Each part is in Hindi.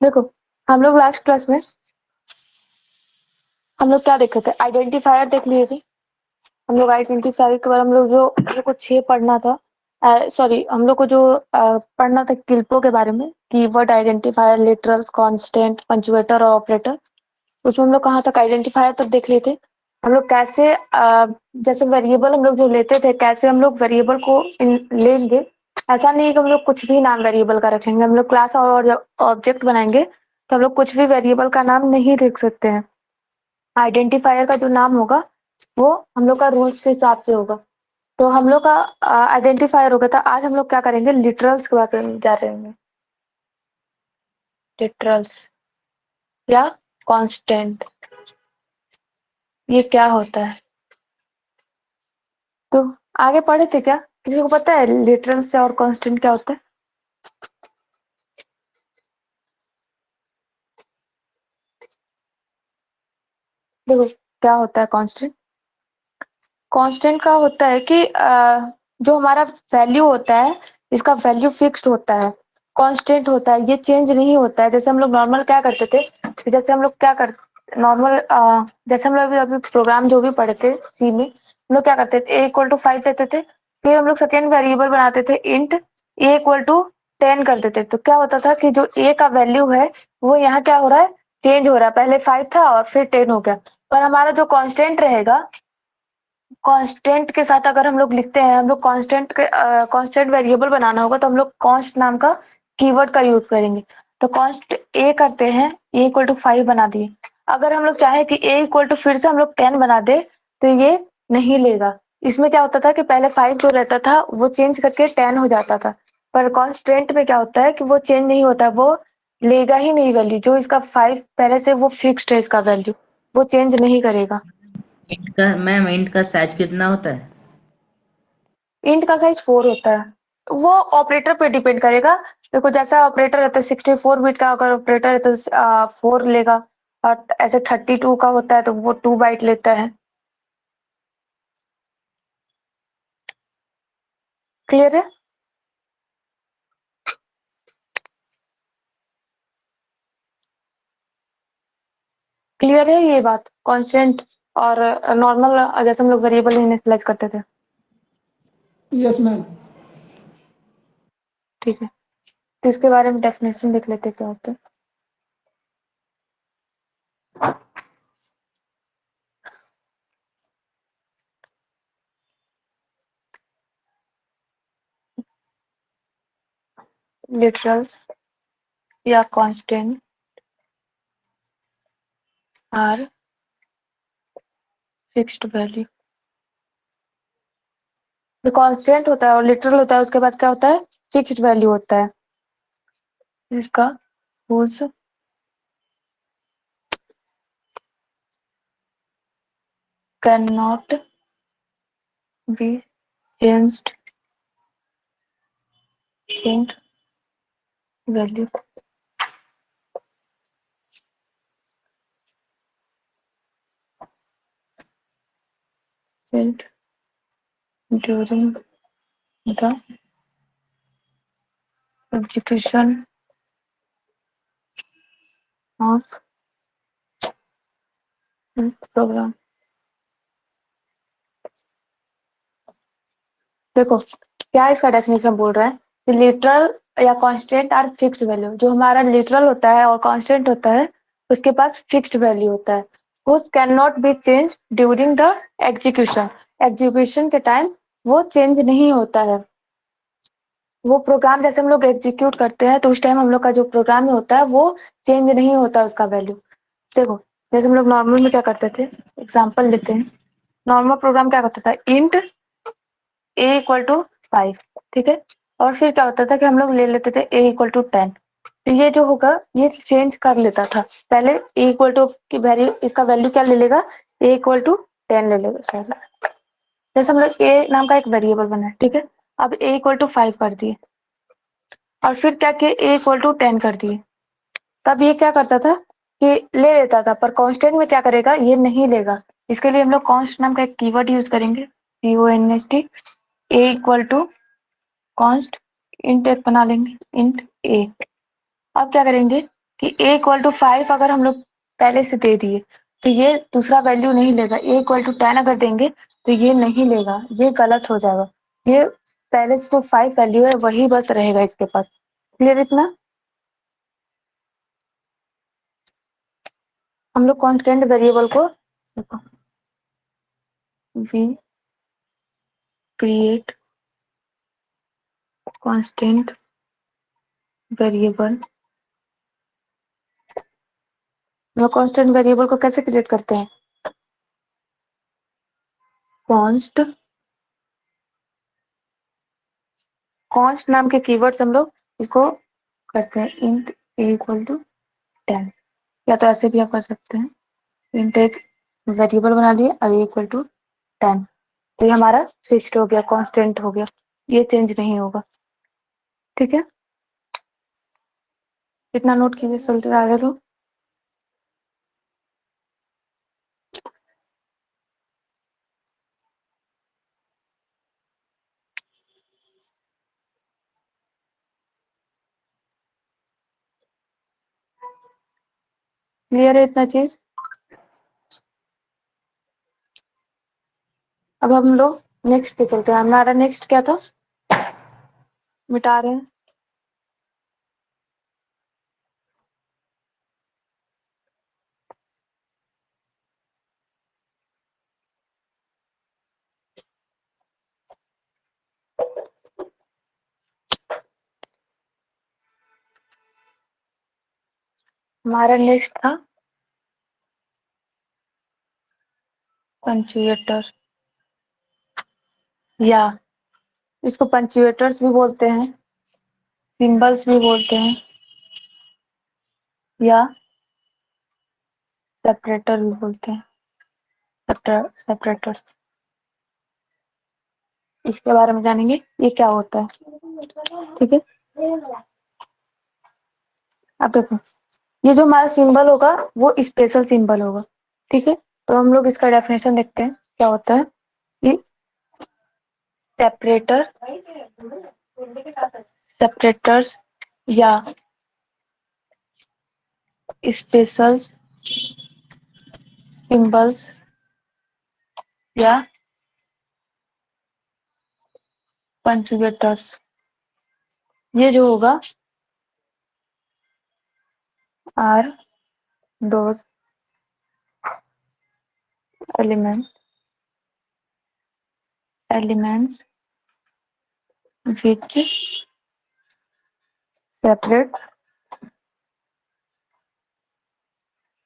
देखो हम लोग लास्ट क्लास में हम लोग क्या देखे थे, आइडेंटिफायर देख लिए थे। हम लोग आइडेंटिफायर के बाद हम लोग जो हम लोग को 6 पढ़ना था, सॉरी हम लोग को जो पढ़ना था क्लिपों के बारे में, कीवर्ड, आइडेंटिफायर, लिटरल्स, कांस्टेंट, पंक्चुएटर और ऑपरेटर। उसमें हम लोग कहाँ तक आइडेंटिफायर तक देख लिए थे। हम लोग कैसे जैसे वेरिएबल हम लोग जो लेते थे, कैसे हम लोग वेरिएबल को लेंगे। ऐसा नहीं है कि हम लोग कुछ भी नाम वेरिएबल का रखेंगे। हम लोग क्लास और ऑब्जेक्ट बनाएंगे तो हम लोग कुछ भी वेरिएबल का नाम नहीं लिख सकते हैं। आइडेंटिफायर का जो नाम होगा वो हम लोग का रूल्स के हिसाब से होगा। तो हम लोग का आइडेंटिफायर हो गया था। आज हम लोग क्या करेंगे, लिटरल्स के बारे में जा रहे हैं। लिटरल्स या कांस्टेंट, ये क्या होता है? तो आगे पढ़े थे क्या? किसी को पता है लिटरल्स और कांस्टेंट क्या होता है? देखो क्या होता है कांस्टेंट। कांस्टेंट का होता है कि जो हमारा वैल्यू होता है, इसका वैल्यू फिक्स्ड होता है, कांस्टेंट होता है, ये चेंज नहीं होता है। जैसे हम लोग नॉर्मल क्या करते थे, जैसे हम लोग क्या कर नॉर्मल जैसे हम लोग अभी प्रोग्राम जो भी पढ़े थे सी में, हम लोग क्या करते थे, a=5 लेते थे। फिर हम लोग सेकेंड वेरिएबल बनाते थे, इंट a=10 कर देते। तो क्या होता था कि जो a का वैल्यू है वो यहाँ क्या हो रहा है, चेंज हो रहा है। पहले 5 था और फिर 10 हो गया। पर हमारा जो कांस्टेंट रहेगा, कांस्टेंट के साथ अगर हम लोग लिखते हैं, हम लोग कांस्टेंट वेरिएबल बनाना होगा तो हम लोग कॉन्स्ट नाम का कीवर्ड का यूज करेंगे। तो कॉन्स्ट ए करते हैं, a=5 बना दिए। अगर हम लोग चाहे कि a फिर से हम लोग 10 बना दे तो ये नहीं लेगा। इसमें क्या होता था कि पहले 5 जो रहता था वो चेंज करके 10 हो जाता था। पर कॉन्स्टेंट में क्या होता है कि वो चेंज नहीं होता, वो लेगा ही नहीं वैल्यू। जो इसका 5 पहले से वो फिक्स्ड है, इसका वैल्यू वो चेंज नहीं करेगा। इंट का साइज कितना होता है? इंट का साइज 4 होता है। वो ऑपरेटर पे डिपेंड करेगा। देखो जैसा ऑपरेटर रहता है 64 बिट का, अगर ऑपरेटर है तो 4 लेगा, और ऐसे 32 का होता है तो वो 2 बाइट लेता है। क्लियर है? क्लियर है ये बात, कांस्टेंट और नॉर्मल जैसे हम लोग वेरिएबल इनिशियलाइज करते थे। Yes ma'am. ठीक है, तो इसके बारे में डेफिनेशन देख लेते क्या होता है। लिटरल्स या कांस्टेंट आर फिक्स्ड वैल्यू। जो कांस्टेंट होता है और लिटरल होता है, उसके बाद क्या होता है, फिक्स्ड वैल्यू होता है। इसका use cannot be changed value changed during the execution of program। देखो क्या इसका डेफिनेशन बोल रहा है कि लिटरल या कांस्टेंट आर फिक्स्ड वैल्यू। जो हमारा लिटरल होता है और कांस्टेंट होता है उसके पास फिक्स्ड वैल्यू होता है, which can not be change during the execution. Execution के टाइम वो चेंज नहीं होता है। वो प्रोग्राम जैसे हम लोग एग्जीक्यूट करते हैं तो उस टाइम हम लोग का जो प्रोग्राम में होता है वो चेंज नहीं होता उसका वैल्यू। देखो जैसे हम लोग नॉर्मल में क्या करते थे, एग्जाम्पल लेते हैं। नॉर्मल प्रोग्राम क्या करता था, इंट a=5, ठीक है। और फिर क्या होता था कि हम लोग ले लेते थे a=10। तो ये जो होगा ये चेंज कर लेता था। पहले a की वैल्यू, इसका वैल्यू क्या ले लेगा, a=10 ले लेगा शायद। जैसे हम लोग a नाम का एक वेरिएबल बना है, ठीक है। अब a=5 कर दिए और फिर क्या किए, a=10 कर दिए। तब ये क्या करता था कि ले लेता था, पर कांस्टेंट में क्या करेगा, ये नहीं लेगा। इसके लिए हम लोग कॉन्स्ट नाम का एक कीवर्ड यूज करेंगे, const। a=const इंट एक बना लेंगे, इंट a। अब क्या करेंगे कि a इक्वल टू 5 अगर हम लोग पहले से दे दिए तो ये दूसरा वैल्यू नहीं लेगा। a इक्वल टू 10 अगर देंगे तो ये नहीं लेगा, ये गलत हो जाएगा। ये पहले से जो 5 वैल्यू है वही बस रहेगा इसके पास। क्लियर इतना? हम लोग कांस्टेंट वेरिएबल को वी क्रिएट कांस्टेंट वेरिएबल। हम लोग कांस्टेंट वेरिएबल को कैसे क्रिएट करते हैं? कॉन्स्ट नाम के कीवर्ड से हम लोग इसको करते हैं। इंट a इक्वल टू 10, या तो ऐसे भी आप कर सकते हैं। इंट एक वेरिएबल बना दिए और a इक्वल टू 10, तो ये हमारा फिक्स्ड हो गया, कांस्टेंट हो गया, ये चेंज नहीं होगा। ठीक है, इतना नोट कीजिए, चलते आगे लोग। क्लियर है इतना चीज? अब हम लोग नेक्स्ट पे चलते हैं। हमारा नेक्स्ट क्या था? मिटा रहे हैं। हमारा नेक्स्ट था पंचुएटर, या इसको पंचुएटर्स भी बोलते हैं, सिंबल्स भी बोलते हैं, या सेपरेटर भी बोलते हैं, सेपरेटर्स। इसके बारे में जानेंगे ये क्या होता है। ठीक है, अब देखो, ये जो हमारा सिंबल होगा वो स्पेशल सिंबल होगा। ठीक है, तो हम लोग इसका डेफिनेशन देखते हैं क्या होता है। ये सेपरेटर, सेपरेटर्स या स्पेशल सिंबल्स या पंचुएटर्स, ये जो होगा are those elements which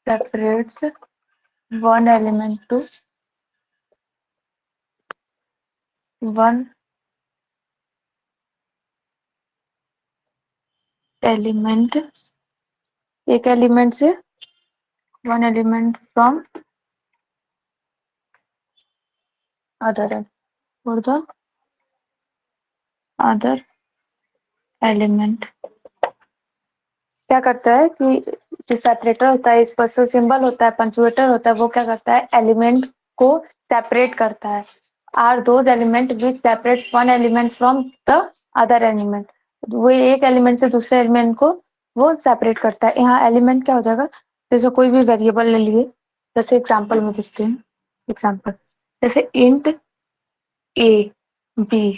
separates one element to one element, एक एलिमेंट से one element from other or the other element। क्या करता है कि जो सेपरेटर होता है, स्पेशल सिंबल होता है, पंचुएटर होता है, वो क्या करता है, एलिमेंट को सेपरेट करता है। Are those element which separate one element from the other element, वो एक एलिमेंट से दूसरे एलिमेंट को वो सेपरेट करता है। यहाँ एलिमेंट क्या हो जाएगा, जैसे कोई भी वेरिएबल ले लिए, जैसे एग्जाम्पल में देखते हैं। एग्जाम्पल जैसे इंट ए बी।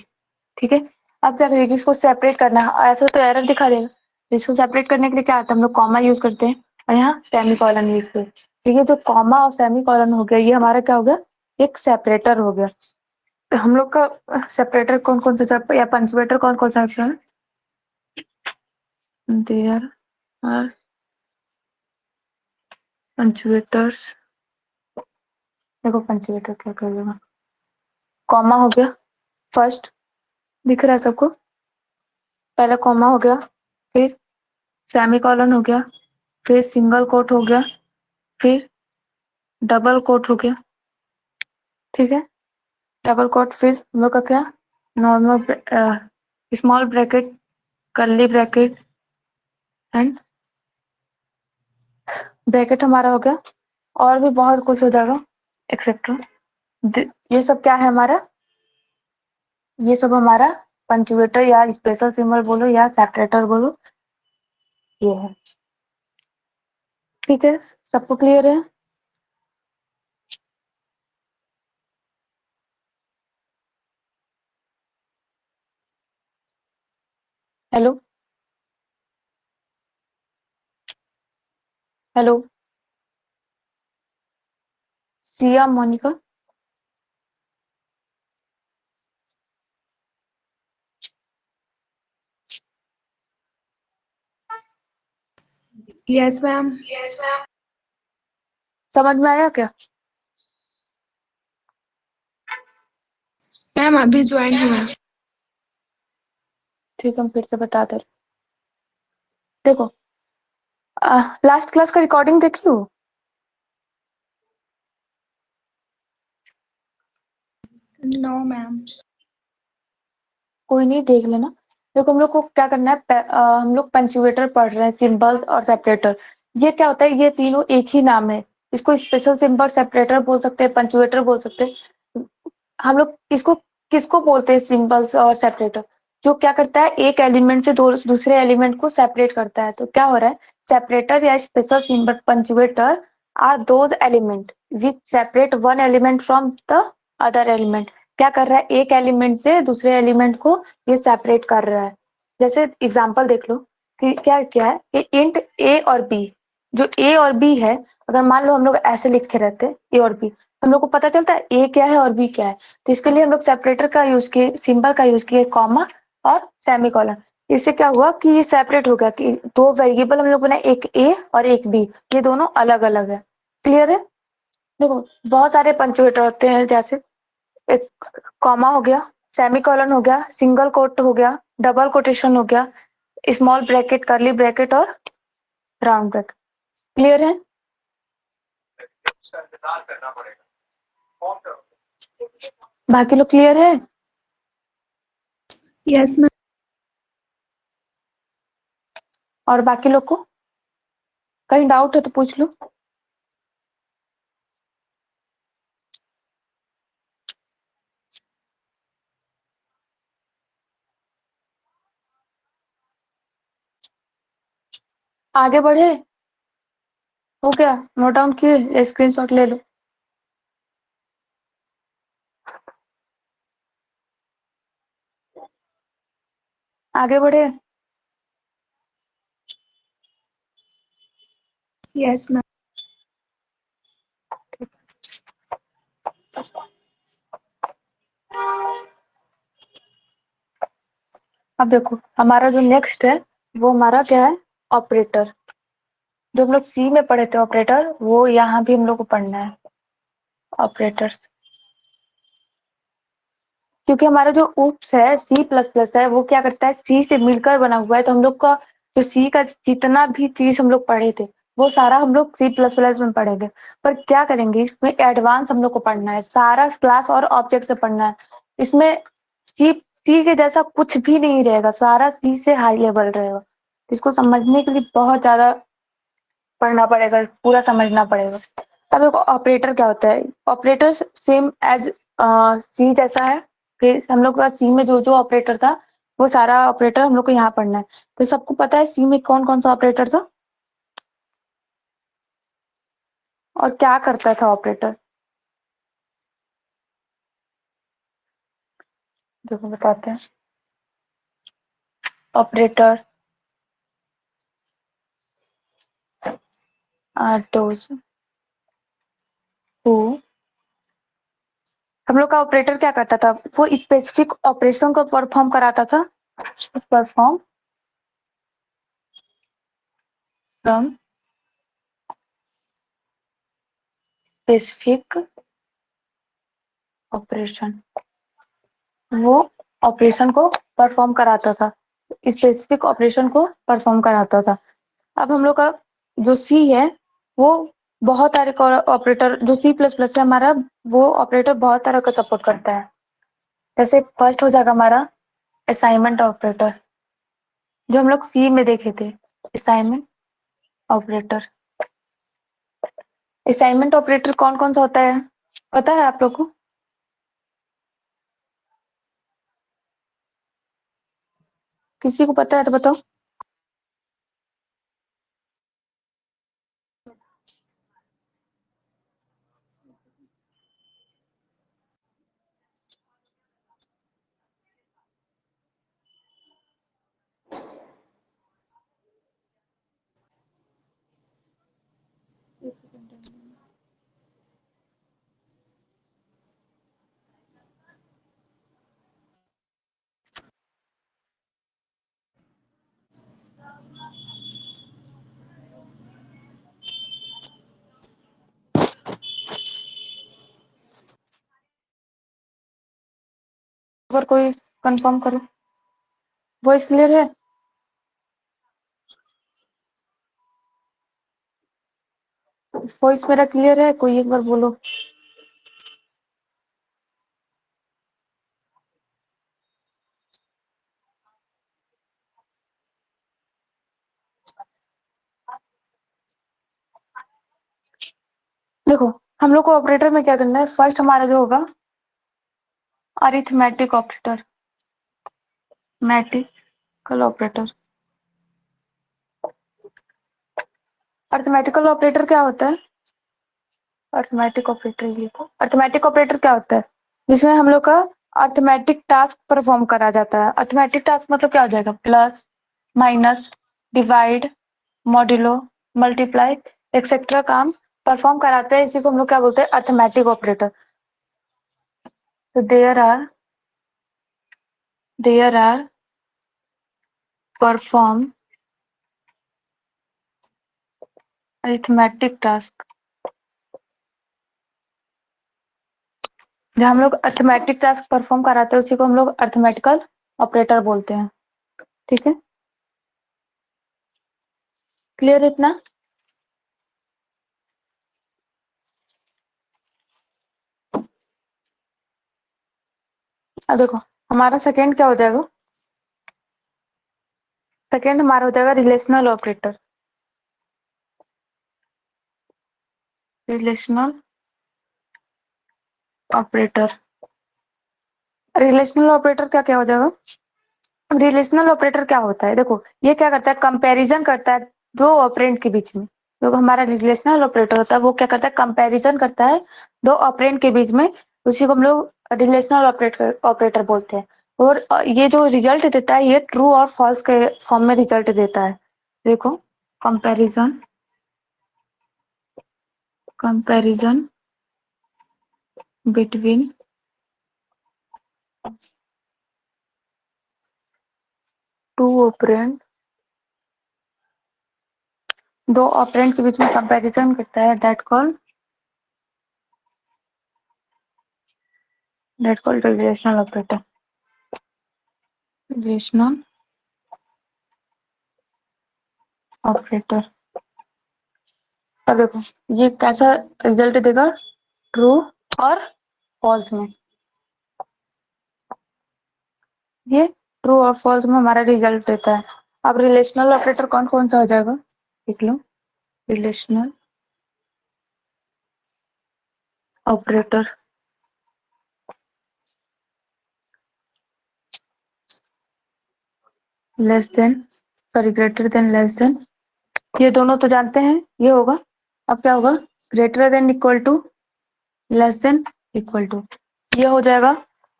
ठीक है, अब क्या करेंगे, इसको सेपरेट करना है, ऐसा तो एरर दिखा देगा। इसको सेपरेट करने के लिए क्या आता है, हम लोग कॉमा यूज करते हैं और यहाँ सेमी कॉलन यूज करते हैं। ठीक है, जो कॉमा और सेमी कॉलन हो गया, ये हमारा क्या हो गया, एक सेपरेटर हो गया। तो हम लोग का सेपरेटर कौन कौन सा, या पंचुएटर कौन कौन सा है? There are punctuators. देखो पंचुएटर क्या करेगा, कॉमा हो गया फर्स्ट, दिख रहा है सबको, पहले कॉमा हो गया, फिर सेमी कॉलन हो गया, फिर सिंगल कोट हो गया, फिर डबल कोट हो गया। ठीक है, डबल कोट, फिर हम लोग का क्या, normal small bracket, curly bracket and bracket हमारा हो गया, और भी बहुत कुछ हो जाएगा एक्सेट्रा। ये सब क्या है हमारा, ये सब हमारा पंचुएटर या स्पेशल सिंबल बोलो या सेपरेटर बोलो, ये है। ठीक है, सबको क्लियर है? Hello hello, Siya, Monica. Yes ma'am. समझ में आया क्या? मैम अभी ज्वाइन हुआ। ठीक, हम फिर से बताते रहे। देखो, लास्ट क्लास का रिकॉर्डिंग देखी हो? No ma'am. कोई नहीं, देख लेना। देखो, हम लोग को क्या करना है, हम लोग पंक्चुएटर पढ़ रहे हैं, सिंबल्स और सेपरेटर। ये क्या होता है, ये तीनों एक ही नाम है। इसको स्पेशल सिंबल सेपरेटर बोल सकते हैं, पंक्चुएटर बोल सकते हैं। हम लोग इसको किसको बोलते हैं, सिंबल्स और सेपरेटर? जो क्या करता है, एक एलिमेंट से दूसरे एलिमेंट को सेपरेट करता है। तो क्या हो रहा है, सेपरेटर या special symbol punctuator are those element which separate one element from the other element. क्या कर रहा है, एक एलिमेंट से दूसरे एलिमेंट को ये सेपरेट कर रहा है। जैसे एग्जांपल देख लो कि क्या क्या है, कि इंट ए और बी, जो ए और बी है, अगर मान लो हम लोग ऐसे लिखे रहते ए और बी, हम लोग को पता चलता है ए क्या है और बी क्या है। तो इसके लिए हम लोग सेपरेटर का यूज किए, सिंबल का यूज किए, कॉमा और सेमीकोलन। इससे क्या हुआ कि ये सेपरेट हो गया, कि दो वेरिएबल हम लोग बनाए, एक ए और एक बी, ये दोनों अलग अलग है। क्लियर है? देखो, बहुत सारे पंक्चुएटर होते हैं, जैसे एक कॉमा हो गया, सेमीकोलन हो गया, सिंगल कोट हो गया, डबल कोटेशन हो गया, स्मॉल ब्रैकेट, करली ब्रैकेट और राउंड ब्रैकेट। क्लियर है? बाकी लोग क्लियर है? Yes ma'am. और बाकी लोग को कहीं डाउट है तो पूछ लो। आगे बढ़े? हो गया? नोट डाउन किए? स्क्रीनशॉट ले लो। आगे बढ़े? Yes ma'am. अब देखो, हमारा जो नेक्स्ट है वो हमारा क्या है, ऑपरेटर। जो हम लोग सी में पढ़े थे ऑपरेटर, वो यहाँ भी हम लोग को पढ़ना है, ऑपरेटर। क्योंकि हमारा जो उप्स है सी प्लस प्लस है, वो क्या करता है, सी से मिलकर बना हुआ है। तो हम लोग का जो सी का जितना भी चीज हम लोग पढ़े थे, वो सारा हम लोग सी प्लस प्लस में पढ़ेंगे। पर क्या करेंगे, इसमें एडवांस हम लोग को पढ़ना है, सारा क्लास और ऑब्जेक्ट से पढ़ना है। इसमें सी के जैसा कुछ भी नहीं रहेगा, सारा सी से हाई लेवल रहेगा। इसको समझने के लिए बहुत ज्यादा पढ़ना पड़ेगा, पूरा समझना पड़ेगा। अब देखो, ऑपरेटर क्या होता है, ऑपरेटर सेम एज सी जैसा है। फिर हम लोग का सी में जो जो ऑपरेटर था, वो सारा ऑपरेटर हम लोग को यहाँ पढ़ना है। तो सबको पता है सी में कौन कौन सा ऑपरेटर था और क्या करता था ऑपरेटर? देखो बताते हैं। ऑपरेटर आर दोज हु, हम लोग का ऑपरेटर क्या करता था, वो स्पेसिफिक ऑपरेशन को परफॉर्म कराता था। परफॉर्म फ्रॉम स्पेसिफिक ऑपरेशन, वो ऑपरेशन को परफॉर्म कराता था, स्पेसिफिक ऑपरेशन को परफॉर्म कराता था। अब हम लोग का जो सी है, वो बहुत सारे ऑपरेटर, जो सी प्लस प्लस है हमारा, वो ऑपरेटर बहुत तरह का सपोर्ट करता है। जैसे फर्स्ट हो जाएगा हमारा असाइनमेंट ऑपरेटर, जो हम लोग सी में देखे थे। असाइनमेंट ऑपरेटर, असाइनमेंट ऑपरेटर कौन कौन सा होता है, पता है आप लोग को? किसी को पता है तो बताओ। अगर कोई कंफर्म करो। वॉइस क्लियर है? वॉइस मेरा क्लियर है? कोई एक बार बोलो। देखो, हम लोग को ऑपरेटर में क्या करना है, फर्स्ट हमारा जो होगा अरिथमेटिक ऑपरेटर, मैटिकल ऑपरेटर। अरिथमेटिकल ऑपरेटर क्या होता है? अरिथमेटिक ऑपरेटर, ये अरिथमेटिक ऑपरेटर क्या होता है? जिसमें हम लोग का अरिथमेटिक टास्क परफॉर्म करा जाता है। अरिथमेटिक टास्क मतलब क्या हो जाएगा? Plus, minus, divide, modulo, multiply etcetera काम परफॉर्म कराते हैं। इसी को हम लोग क्या बोलते हैं? Arithmetic operator. तो there are perform arithmetic task. जब हम लोग अरिथमेटिक टास्क परफॉर्म कराते हैं उसी को हम लोग अरिथमेटिकल ऑपरेटर बोलते हैं। ठीक है, क्लियर इतना? अब देखो, हमारा सेकेंड क्या हो जाएगा? सेकेंड हमारा हो जाएगा relational operator. Relational operator, relational operator क्या क्या हो जाएगा? रिलेशनल ऑपरेटर क्या होता है? देखो, ये क्या करता है? कंपैरिजन करता है दो ऑपरेंड के बीच में। जो हमारा रिलेशनल ऑपरेटर होता है वो क्या करता है? कंपैरिजन करता है दो ऑपरेंड के बीच में। उसी को हम लोग रिलेशनल ऑपरेटर बोलते हैं। और ये जो रिजल्ट देता है ये ट्रू और फॉल्स के फॉर्म में रिजल्ट देता है। देखो, comparison, comparison between two operand, दो ऑपरेंड के बीच में कंपैरिजन करता है, that called relational operator. Relational operator. अब देखो, ये कैसा रिजल्ट देगा? ट्रू और फॉल्स में। ये ट्रू और फॉल्स में हमारा रिजल्ट देता है। अब रिलेशनल ऑपरेटर कौन कौन सा हो जाएगा देख लो। Relational operator less than, sorry greater than, less than, ये दोनों तो जानते हैं, ये होगा। अब क्या होगा? Greater than, equal to, less than, equal to, ये हो जाएगा।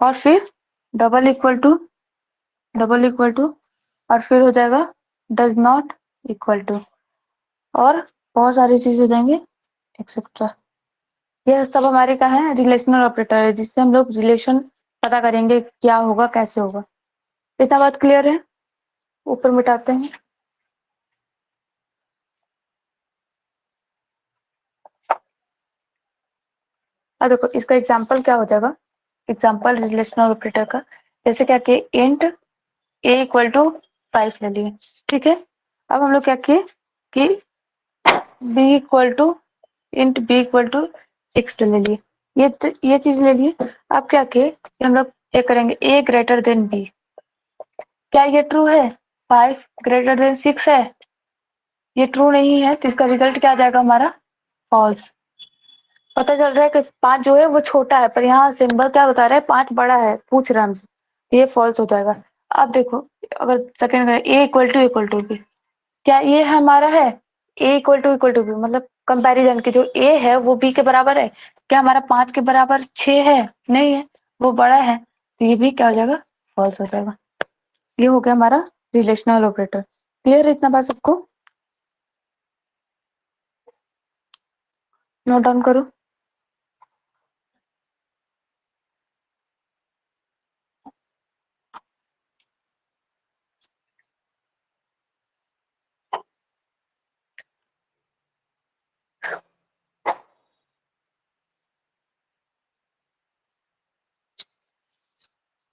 और फिर double equal to, double equal to, और फिर हो जाएगा डज नॉट इक्वल टू, और बहुत सारी चीज हो जाएंगे एक्सेट्रा। यह सब हमारे का है रिलेशनल ऑपरेटर है, जिससे हम लोग रिलेशन पता करेंगे क्या होगा, कैसे होगा। इतना बात क्लियर है? ऊपर मिटाते हैं। अब देखो, इसका एग्जाम्पल क्या हो जाएगा? एग्जाम्पल रिलेशनल ऑपरेटर का, जैसे क्या कि इंट ए इक्वल टू 5 ले लिए। ठीक है, अब हम लोग क्या किए कि B equal to, int B equal to 6 ले लिए। ये चीज ले लिए। अब क्या किए कि हम लोग चेक करेंगे ए ग्रेटर देन बी। क्या ये ट्रू है? 5 ग्रेटर देन 6 है? ये ट्रू नहीं है, तो इसका रिजल्ट क्या आ जाएगा हमारा? फॉल्स। पता चल रहा है कि 5 जो है वो छोटा है, पर यहाँ सिंबल क्या बता रहा है? 5 बड़ा है, पूछ रहा है हमसे, तो ये फॉल्स हो जाएगा। अब देखो, अगर सेकंड में ए इक्वल टू बी, क्या ये हमारा है? ए इक्वल टू बी मतलब कंपैरिजन की जो ए है वो बी के बराबर है। क्या हमारा 5 के बराबर 6 है? नहीं है, वो बड़ा है, तो ये भी क्या हो जाएगा? फॉल्स हो जाएगा। ये हो गया हमारा रिलेशनल ऑपरेटर। क्लियर है इतना बात सबको? नोट डाउन करो।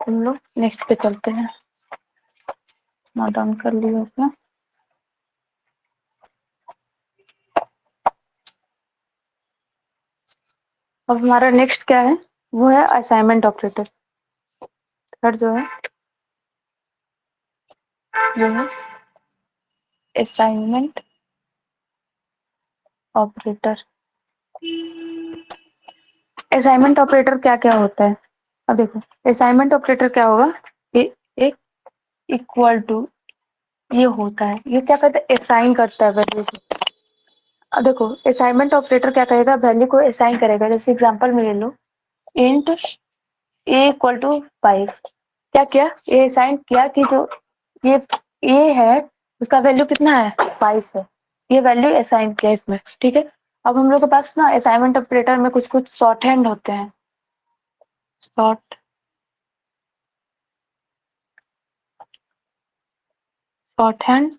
हम लोग नेक्स्ट पे चलते हैं। नोट डाउन कर लिया होगा। अब हमारा नेक्स्ट क्या है, वो है असाइनमेंट ऑपरेटर। थर्ड जो है असाइनमेंट ऑपरेटर। असाइनमेंट ऑपरेटर क्या क्या होता है, अब देखो असाइनमेंट ऑपरेटर क्या होगा, ये एक इक्वल टू ये होता है, ये क्या करता है, असाइन करता है वैल्यू को। अब देखो असाइनमेंट ऑपरेटर क्या करेगा, वैल्यू को असाइन करेगा। जैसे एग्जांपल में ले लो, इंट ए इक्वल टू 5। क्या किया, ये असाइन किया कि जो ये ए है उसका वैल्यू कितना है, 5 है। ये वैल्यू असाइन किया इसमें, ठीक है। अब हम लोग के पास ना असाइनमेंट ऑपरेटर में कुछ कुछ शॉर्ट हैंड होते हैं। Short hand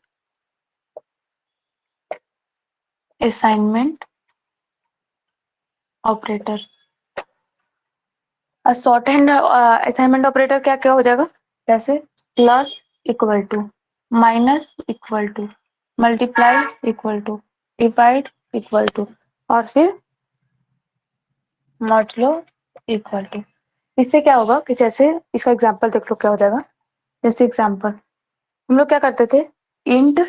assignment operator. Short hand assignment operator क्या क्या हो जाएगा, जैसे plus equal to, minus equal to, multiply equal to, divide equal to, और फिर मॉडुलो इक्वल टू। इससे क्या होगा कि जैसे इसका एग्जांपल देख लो क्या हो जाएगा। जैसे एग्जांपल हम लोग क्या करते थे, इंट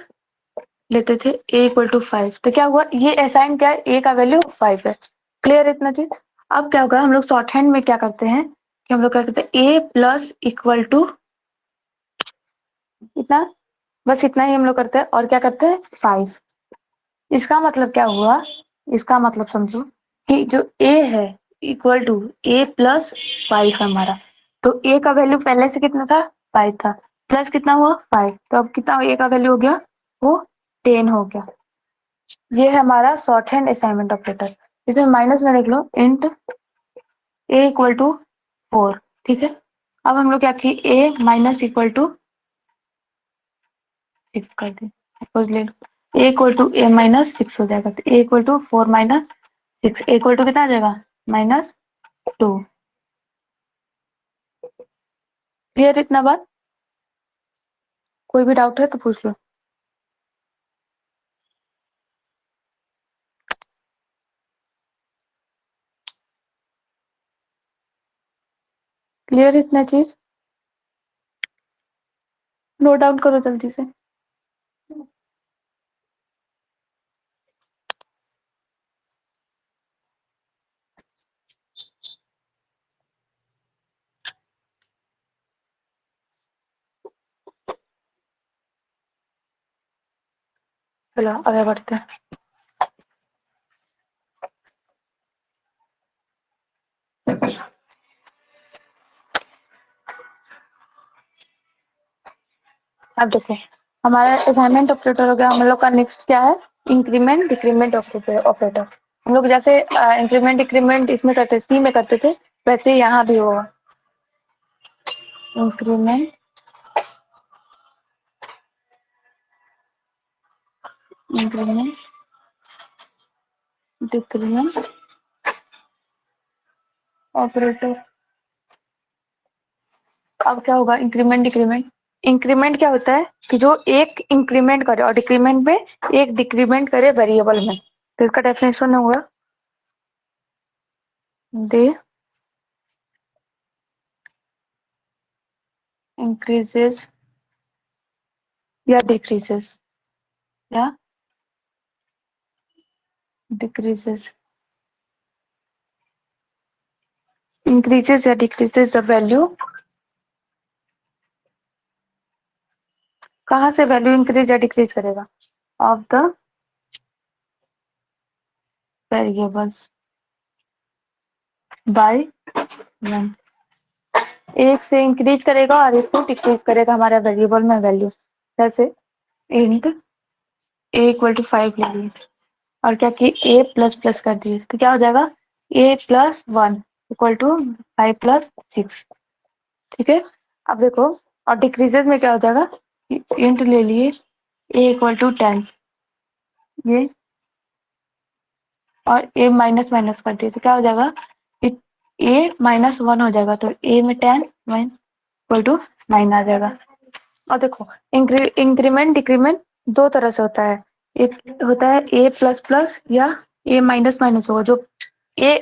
लेते थे ए इक्वल टू 5, तो क्या हुआ, ये असाइन क्या है, ए का वैल्यू 5 है। क्लियर इतना चीज। अब क्या होगा, हम लोग शॉर्ट हैंड में क्या करते हैं कि हम लोग क्या करते हैं, ए प्लस इक्वल टू इतना, बस इतना ही हम लोग करते हैं, और क्या करते हैं 5। इसका मतलब क्या हुआ, इसका मतलब समझो कि जो ए है इक्वल टू ए प्लस 5 है हमारा। तो ए का वैल्यू पहले से कितना था, 5 था, प्लस कितना हुआ 5, तो अब कितना ए का वैल्यू हो गया, वो 10 हो गया। ये है हमारा शॉर्ट हैंड असाइनमेंट ऑपरेटर। इसमें माइनस में लिख लो इंट ए इक्वल टू 4, ठीक है। अब हम लोग क्या किए, ए माइनस इक्वल टू 6 कर दें, सपोज ले लो A equal to A minus 6 हो जाएगा, तो A equal to 4 minus 6, A equal to कितना आ जाएगा, -2। क्लियर इतना बात, कोई भी डाउट है तो पूछ लो। क्लियर इतना चीज, नोट डाउन करो जल्दी से। चलो आगे बढ़ते हैं। अब देखो हमारा असाइनमेंट ऑपरेटर हो गया, हम लोग का नेक्स्ट क्या है, इंक्रीमेंट डिक्रीमेंट ऑपरेटर। हम लोग जैसे इंक्रीमेंट डिक्रीमेंट इसमें करते सी में करते थे, वैसे यहाँ भी होगा। Increment increment decrement operator. अब क्या होगा, इंक्रीमेंट डिक्रीमेंट। इंक्रीमेंट क्या होता है कि जो एक इंक्रीमेंट करे और डिक्रीमेंट में एक डिक्रीमेंट करे वेरिएबल में, तो इसका डेफिनेशन होगा दे इंक्रीजेस या डिक्रीजेस या डिक्रीजेस, इंक्रीजेस या डिक्रीजेस द वैल्यू। कहाँ से वैल्यू इंक्रीज या डिक्रीज करेगा, ऑफ द वेरिएबल्स बाय 1। एक से इंक्रीज करेगा और एक को डिक्रीज करेगा हमारा वेरिएबल में वैल्यू। जैसे इंट ए इक्वल टू 5 ले लिए और क्या किए, ए प्लस प्लस कर दिए, तो क्या हो जाएगा, ए प्लस 1 इक्वल टू 5 प्लस 6, ठीक है। अब देखो और डिक्रीजेस में क्या हो जाएगा, इंट ले लिए ए इक्वल टू 10, ये और ए माइनस माइनस कर दिए, तो क्या हो जाएगा, ए -1 हो जाएगा, तो ए में 10 1 इक्वल टू 9 आ जाएगा। और देखो इंक्रीमेंट डिक्रीमेंट दो तरह से होता है, एक होता है ए प्लस प्लस या ए माइनस माइनस होगा, जो ए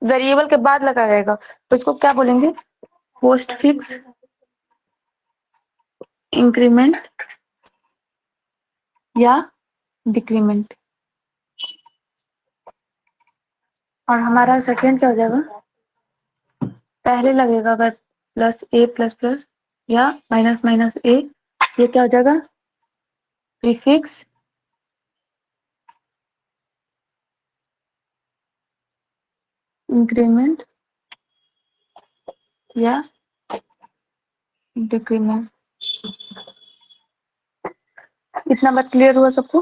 वेरिएबल के बाद लगाया जाएगा तो इसको क्या बोलेंगे, पोस्ट फिक्स इंक्रीमेंट या डिक्रीमेंट। और हमारा सेकंड क्या हो जाएगा, पहले लगेगा अगर प्लस प्लस या माइनस माइनस ए, ये क्या हो जाएगा, प्रीफिक्स इंक्रीमेंट या डिक्रीमेंट। इतना बात क्लियर हुआ सबको?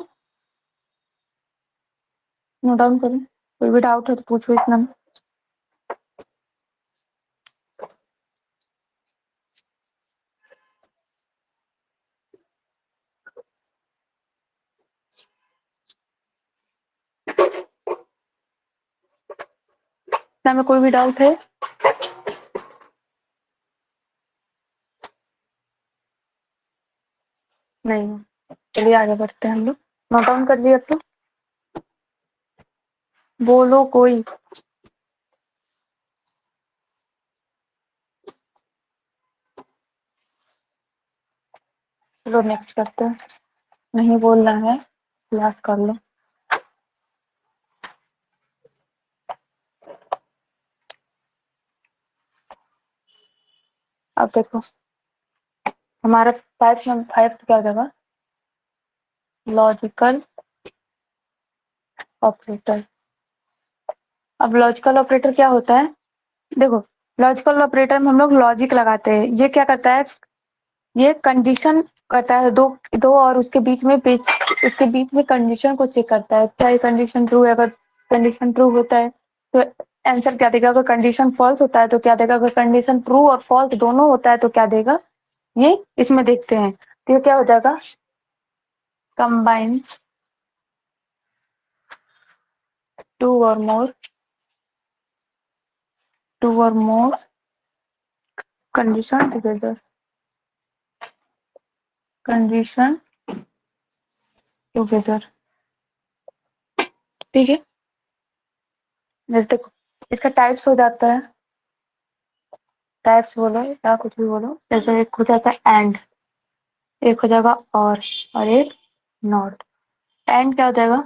नोट डाउन करें, कोई भी डाउट है तो पूछो इतना में। इतना में कोई भी डाउट है? नहीं, चलिए आगे बढ़ते हैं हम लोग। नोट डाउन कर लिया तो बोलो कोई। चलो नेक्स्ट करते हैं, नहीं बोलना है क्लास कर लो। अब देखो हमारा 5 क्या हो जाएगा, लॉजिकल ऑपरेटर। अब लॉजिकल ऑपरेटर क्या होता है, देखो लॉजिकल ऑपरेटर में हम लोग लॉजिक लगाते हैं। ये क्या करता है, ये कंडीशन करता है, दो दो और उसके बीच में कंडीशन को चेक करता है, क्या ये कंडीशन ट्रू है। अगर कंडीशन ट्रू होता है तो आंसर क्या देगा, अगर कंडीशन फॉल्स होता है तो क्या देगा, अगर कंडीशन ट्रू और फॉल्स दोनों होता है तो क्या देगा, ये इसमें देखते हैं। तो ये क्या हो जाएगा, कंबाइन टू और मोर कंडीशन टुगेदर, कंडीशन टुगेदर। ठीक है, जैसे देखो इसका टाइप्स हो जाता है, टाइप्स बोलो या कुछ भी बोलो, जैसे एक हो जाता है एंड, एक हो जाएगा और एक नॉट। एंड क्या हो जाएगा,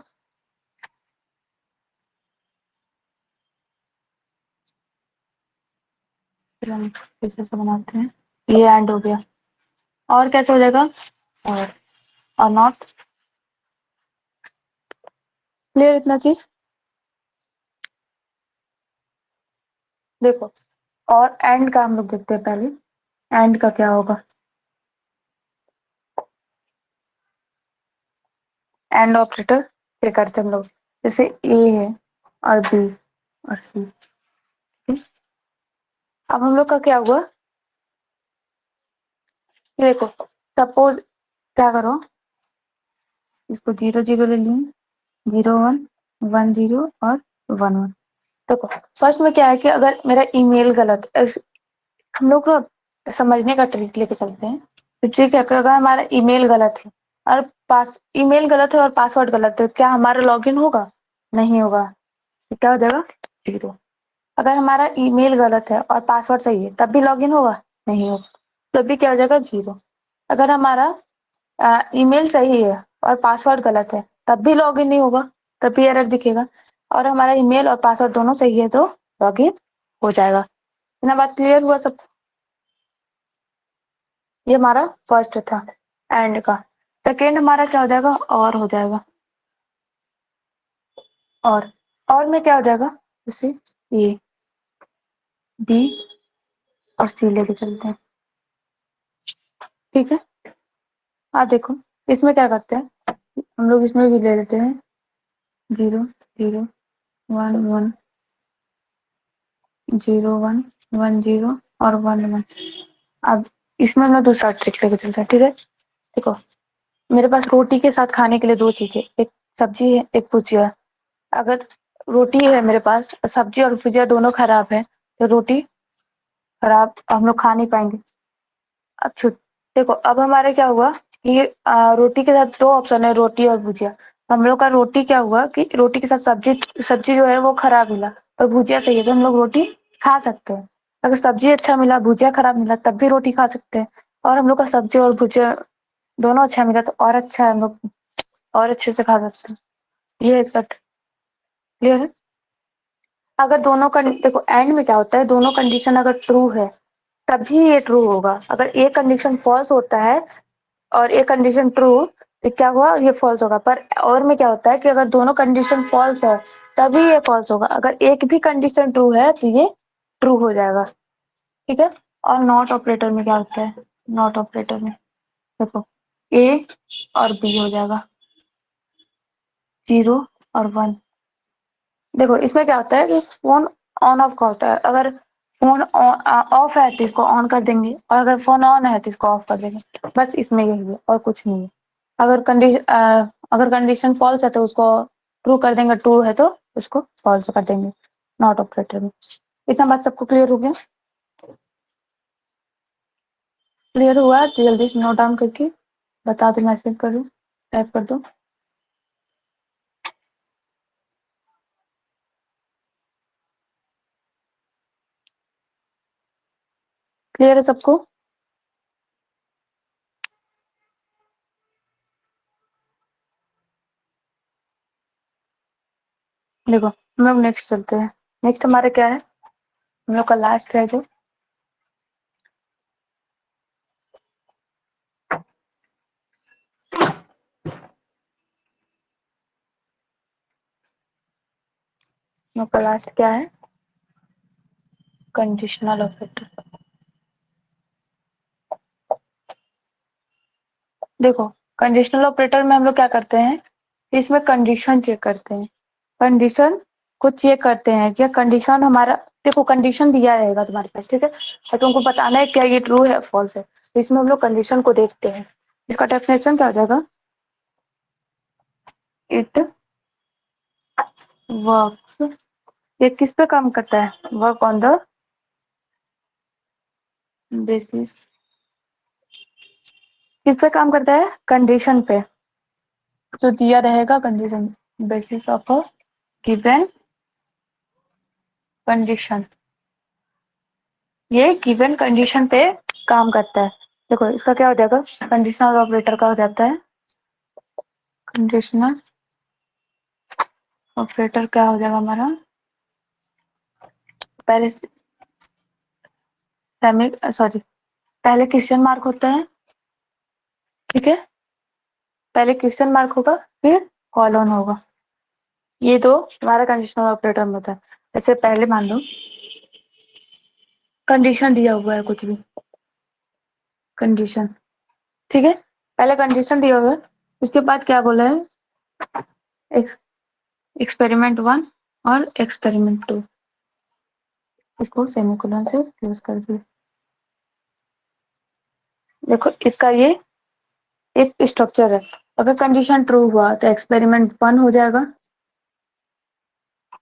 फिर हम फिर से बनाते हैं, ये एंड हो गया। और कैसे हो जाएगा, और नॉट। क्लियर इतना चीज? देखो और एंड का हम लोग देखते हैं पहले, एंड का क्या होगा, एंड ऑपरेटर से करते हैं हम लोग, जैसे ए है और बी और सी। अब हम लोग का क्या हुआ, ये देखो सपोज क्या करो, इसको 0 0 ले लिए, 0 1 1 0 और 1 1। देखो फर्स्ट में क्या है कि अगर मेरा ईमेल गलत, हम लोग को समझने का ट्रिक लेके चलते हैं। तो ट्रिक है कि अगर हमारा ईमेल गलत है और ईमेल गलत है और पासवर्ड गलत है, क्या हमारा लॉगिन होगा, नहीं होगा। तो क्या हो जाएगा, 0। अगर हमारा ईमेल गलत है और पासवर्ड सही है तब भी लॉगिन होगा, नहीं होगा, तब भी क्या हो जाएगा, 0। अगर हमारा ईमेल सही है और पासवर्ड गलत है तब भी लॉगिन नहीं होगा, तब भी एरर दिखेगा। और हमारा ईमेल और पासवर्ड दोनों सही है तो लॉगिन हो जाएगा। इतना बात क्लियर हुआ सब? ये हमारा फर्स्ट था एंड का। सेकेंड हमारा क्या हो जाएगा, और हो जाएगा। और में क्या हो जाएगा, जैसे ए बी और सी लेके चलते हैं। ठीक है, देखो इसमें क्या करते हैं, हम लोग इसमें भी ले लेते हैं 0 0 1 1 0 1 1 0 और 1 1। अब इसमें हम लोग दूसरा ट्रिक लेके चलते हैं। ठीक है, देखो मेरे पास रोटी के साथ खाने के लिए दो चीजें, एक सब्जी है एक भुजिया। अगर रोटी है मेरे पास, सब्जी और भुजिया दोनों खराब है तो रोटी खराब हम लोग खा नहीं पाएंगे। अब देखो, अब हमारे क्या हुआ कि रोटी के साथ 2 ऑप्शन है, रोटी और भुजिया। हम लोग का रोटी क्या हुआ कि रोटी के साथ सब्जी जो है वो खराब मिला और भुजिया सही है, तो हम लोग रोटी खा सकते हैं। अगर सब्जी अच्छा मिला, भुजिया खराब मिला, तब भी रोटी खा सकते हैं। और हम लोग का सब्जी और भुजिया दोनों अच्छा मिला तो और अच्छा है, हम लोग और अच्छे से खा सकते हैं। ये इसका क्लियर है। अगर दोनों का देखो एंड में क्या होता है, दोनों कंडीशन अगर ट्रू है तभी ये ट्रू होगा। अगर एक कंडीशन फॉल्स होता है और एक कंडीशन ट्रू, तो क्या हुआ, ये फॉल्स होगा। पर और में क्या होता है कि अगर दोनों कंडीशन फॉल्स है तभी ये फॉल्स होगा। अगर एक भी कंडीशन ट्रू है तो ये ट्रू हो जाएगा। ठीक है। और नॉट ऑपरेटर में क्या होता है, नॉट ऑपरेटर में देखो ए और बी हो जाएगा, 0 और 1। देखो इसमें क्या होता है कि फोन ऑन ऑफ का होता है। अगर फोन ऑफ है तो इसको ऑन कर देंगे और अगर फोन ऑन है तो इसको ऑफ कर देंगे। बस इसमें यही है और कुछ नहीं है। अगर कंडीशन फॉल्स है तो उसको ट्रू कर देंगे, ट्रू है तो उसको फॉल्स कर देंगे नॉट ऑपरेटर में। इतना बात सबको क्लियर हो गया? क्लियर हुआ तो जल्दी से नोट डाउन करके बता दो, मैसेज कर दो, टाइप कर दो। क्लियर है सबको? देखो हम लोग नेक्स्ट चलते हैं। नेक्स्ट हमारा क्या है, हम लोग का लास्ट है जो हम लोग का लास्ट क्या है, कंडीशनल ऑपरेटर। देखो कंडीशनल ऑपरेटर में हम लोग क्या करते हैं, इसमें कंडीशन चेक करते हैं। कंडीशन को चेक करते हैं कि कंडीशन हमारा, देखो कंडीशन दिया रहेगा तुम्हारे पास, ठीक है, और तुमको बताना है क्या ये ट्रू है फॉल्स है। तो इसमें हम लोग कंडीशन को देखते हैं। इसका डेफिनेशन क्या हो जाएगा, इट वर्क्स, ये किस पे काम करता है, वर्क ऑन द बेसिस, किस पे काम करता है, कंडीशन पे जो दिया रहेगा, condition basis of a given condition, ये गिवन कंडीशन पे काम करता है। देखो इसका क्या हो जाएगा, कंडीशनल ऑपरेटर का हो जाता है, कंडीशनल ऑपरेटर क्या हो जाएगा हमारा, पहले सॉरी पहले क्वेश्चन मार्क होता है, ठीक है, पहले क्वेश्चन मार्क होगा फिर कॉलन होगा। ये दो हमारा कंडीशनल ऑपरेटर में होता है। जैसे पहले मान लो कंडीशन दिया हुआ है, कुछ भी कंडीशन, ठीक है, पहले कंडीशन दिया हुआ है, उसके बाद क्या बोला है, एक्सपेरिमेंट 1 और एक्सपेरिमेंट 2, इसको सेमीकोलन से क्लोज कर दिए। देखो इसका ये एक स्ट्रक्चर है। अगर कंडीशन ट्रू हुआ तो एक्सपेरिमेंट 1 हो जाएगा,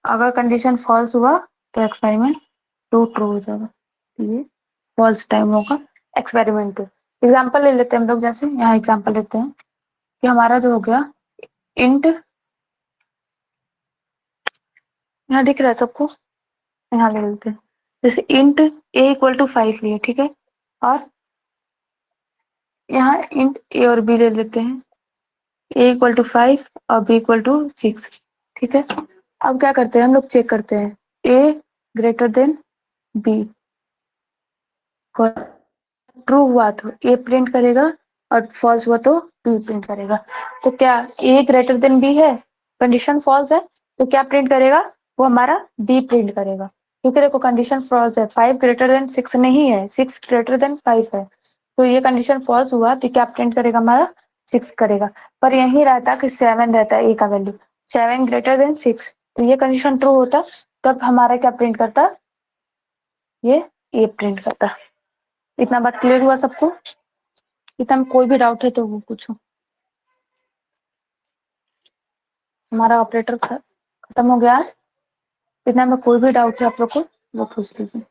अगर कंडीशन फॉल्स हुआ तो एक्सपेरिमेंट 2 ट्रू हो जाएगा, तो ये फॉल्स टाइम होगा एक्सपेरिमेंट 2। एग्जाम्पल ले लेते हैं हम लोग, जैसे यहाँ एग्जाम्पल लेते हैं कि हमारा जो हो गया इंट, यहाँ दिख रहा है सबको, यहाँ ले लेते हैं, जैसे इंट ए इक्वल टू 5 लिए, ठीक है, और यहाँ इंट ए और बी ले लेते हैं, ए इक्वल टू 5 और बी इक्वल टू 6, ठीक है। अब क्या करते हैं हम लोग, चेक करते हैं ए ग्रेटर देन बी, ट्रू हुआ तो ए प्रिंट करेगा और फॉल्स हुआ तो बी प्रिंट करेगा। तो क्या ए ग्रेटर देन बी है, कंडीशन फॉल्स है, तो क्या प्रिंट करेगा, वो हमारा बी प्रिंट करेगा, क्योंकि देखो कंडीशन फॉल्स है, 5 ग्रेटर देन 6 नहीं है, 6 ग्रेटर देन 5 है, तो ये कंडीशन फॉल्स हुआ तो क्या प्रिंट करेगा हमारा, 6 करेगा। पर यही रहता कि 7 रहता है ए का वैल्यू, 7 ग्रेटर देन 6, तो ये कंडीशन ट्रू होता, तब हमारा क्या प्रिंट करता, ये ए प्रिंट करता। इतना बात क्लियर हुआ सबको? इतना में कोई भी डाउट है तो वो पूछो। हमारा ऑपरेटर खत्म हो गया है। इतना में कोई भी डाउट है आप लोग को वो पूछ लीजिए।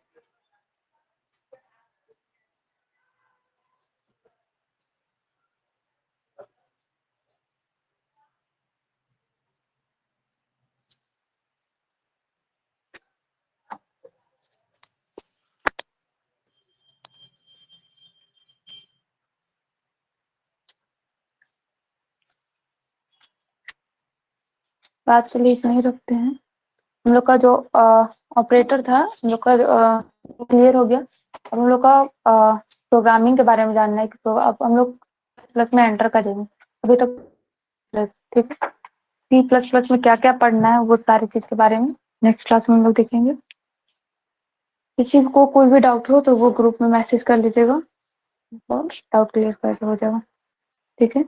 आज के लिए इतना ही रखते हैं। हम लोग का जो ऑपरेटर था हम लोग का क्लियर हो गया। अब हम लोग का प्रोग्रामिंग के बारे में जानना है कि अब हम लोग प्लस में एंटर करेंगे। अभी तक ठीक है। सी प्लस प्लस में क्या क्या पढ़ना है वो सारी चीज के बारे में नेक्स्ट क्लास में हम लोग देखेंगे। किसी को कोई भी डाउट हो तो वो ग्रुप में मैसेज कर लीजिएगा, डाउट क्लियर कर हो जाएगा। ठीक है।